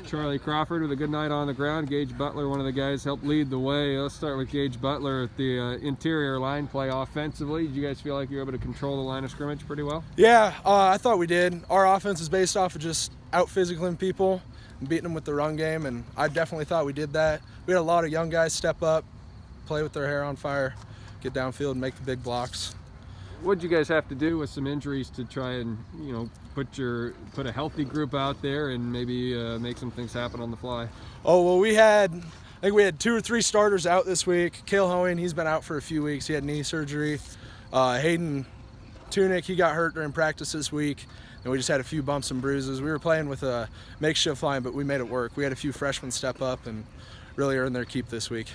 Charlie Crawford with a good night on the ground. Gage Buttler, one of the guys, helped lead the way. Let's start with Gage Buttler at the interior line play offensively. Did you guys feel like you were able to control the line of scrimmage pretty well? Yeah, I thought we did. Our offense is based off of just out-physicaling people and beating them with the run game, and I definitely thought we did that. We had a lot of young guys step up, play with their hair on fire, get downfield and make the big blocks. What did you guys have to do with some injuries to try and, put a healthy group out there and maybe make some things happen on the fly? Oh, well, I think we had 2 or 3 starters out this week. Cale Hoeing, he's been out for a few weeks. He had knee surgery. Hayden Tunick, he got hurt during practice this week, and we just had a few bumps and bruises. We were playing with a makeshift line, but we made it work. We had a few freshmen step up and really earn their keep this week.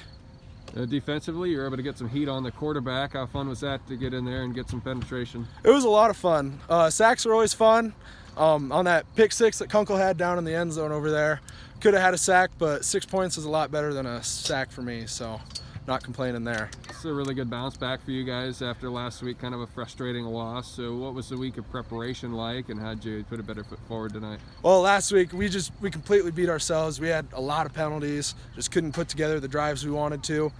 Defensively, you were able to get some heat on the quarterback. How fun was that to get in there and get some penetration? It was a lot of fun. Sacks are always fun. On that pick 6 that Kunkel had down in the end zone over there, could have had a sack, but 6 points is a lot better than a sack for me, so not complaining there. It's a really good bounce back for you guys after last week, kind of a frustrating loss. So what was the week of preparation like, and how'd you put a better foot forward tonight? Well, last week we completely beat ourselves. We had a lot of penalties, just couldn't put together the drives we wanted to.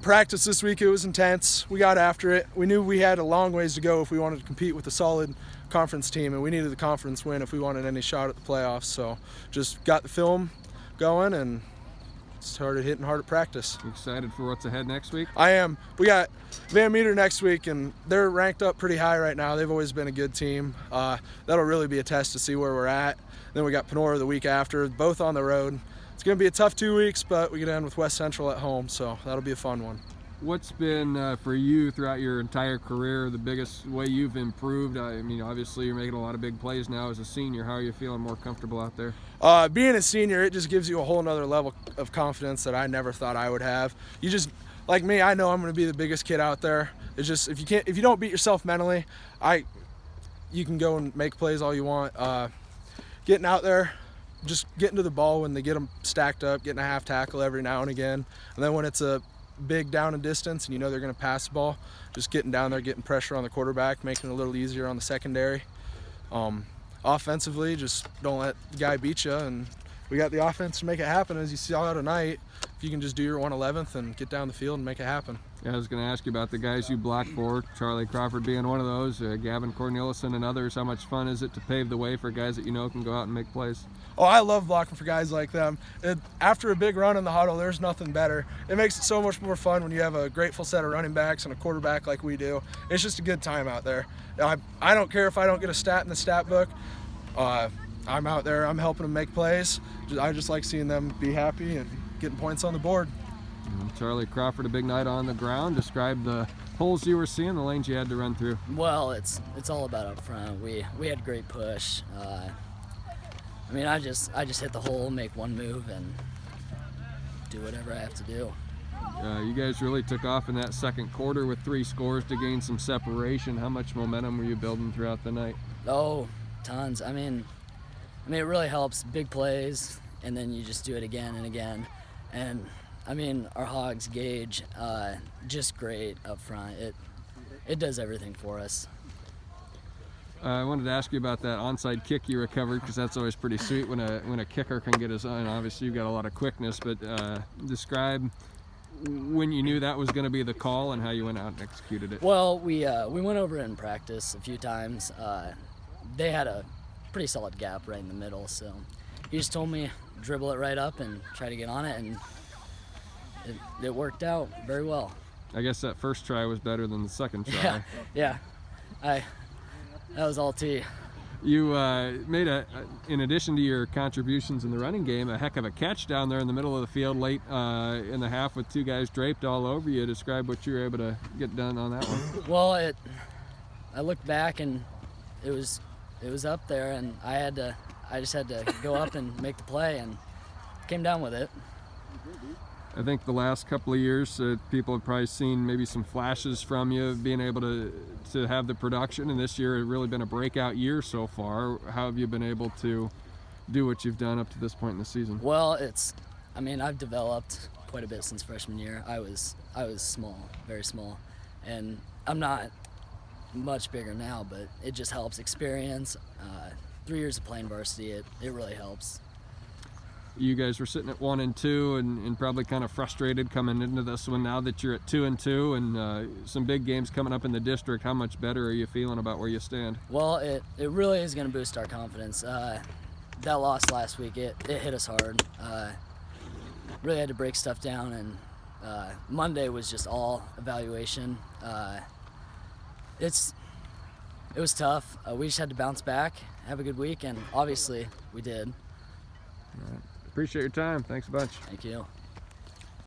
Practice this week, it was intense. We got after it. We knew we had a long ways to go if we wanted to compete with a solid conference team, and we needed the conference win if we wanted any shot at the playoffs. So just got the film going and started hitting hard at practice. You excited for what's ahead next week? I am. We got Van Meter next week, and they're ranked up pretty high right now. They've always been a good team. That'll really be a test to see where we're at. Then we got Panora the week after, both on the road. It's going to be a tough 2 weeks, but we get to end with West Central at home, so that'll be a fun one. What's been, for you throughout your entire career, the biggest way you've improved? I mean, obviously you're making a lot of big plays now as a senior. How are you feeling more comfortable out there? Being a senior, it just gives you a whole nother level of confidence that I never thought I would have. You just, like me, I know I'm going to be the biggest kid out there. It's just, if you don't beat yourself mentally, you can go and make plays all you want. Getting out there, just getting to the ball when they get them stacked up, getting a half tackle every now and again. And then when it's a big down and distance and you know they're going to pass the ball, just getting down there, getting pressure on the quarterback, making it a little easier on the secondary. Offensively, just don't let the guy beat you, and we got the offense to make it happen, as you saw tonight. If you can just do your 111th and get down the field and make it happen. Yeah, I was going to ask you about the guys you blocked for, Charlie Crawford being one of those, Gavin Cornelison and others. How much fun is it to pave the way for guys that you know can go out and make plays? Oh, I love blocking for guys like them. After a big run in the huddle, there's nothing better. It makes it so much more fun when you have a grateful set of running backs and a quarterback like we do. It's just a good time out there. I don't care if I don't get a stat in the stat book. I'm out there, I'm helping them make plays. I just like seeing them be happy and getting points on the board. Charlie Crawford, a big night on the ground. Describe the holes you were seeing, the lanes you had to run through. Well, it's all about up front. We had great push. I just hit the hole, make one move, and do whatever I have to do. You guys really took off in that second quarter with 3 scores to gain some separation. How much momentum were you building throughout the night? Oh, tons. I mean, it really helps. Big plays, and then you just do it again and again. And our Hogs, Gage, just great up front. It does everything for us. I wanted to ask you about that onside kick you recovered, because that's always pretty sweet when a kicker can get his own. Obviously, you've got a lot of quickness, but describe when you knew that was going to be the call and how you went out and executed it. Well, we went over it in practice a few times. They had a pretty solid gap right in the middle, so he just told me dribble it right up and try to get on it, and it worked out very well. I guess that first try was better than the second try. Yeah. That was all T. You made in addition to your contributions in the running game, a heck of a catch down there in the middle of the field late in the half with 2 guys draped all over you. Describe what you were able to get done on that one. Well, I looked back and it was up there, and I just had to go up and make the play, and came down with it. I think the last couple of years, people have probably seen maybe some flashes from you being able to have the production, and this year has really been a breakout year so far. How have you been able to do what you've done up to this point in the season? Well, I've developed quite a bit since freshman year. I was small, very small, and I'm not much bigger now, but it just helps experience. 3 years of playing varsity, it really helps. You guys were sitting at 1-2 and probably kind of frustrated coming into this one. Now that you're at 2-2 and some big games coming up in the district, how much better are you feeling about where you stand? Well, it really is going to boost our confidence. That loss last week, it hit us hard. Really had to break stuff down, and Monday was just all evaluation. It was tough. We just had to bounce back, have a good week, and obviously we did. All right. Appreciate your time. Thanks a bunch. Thank you.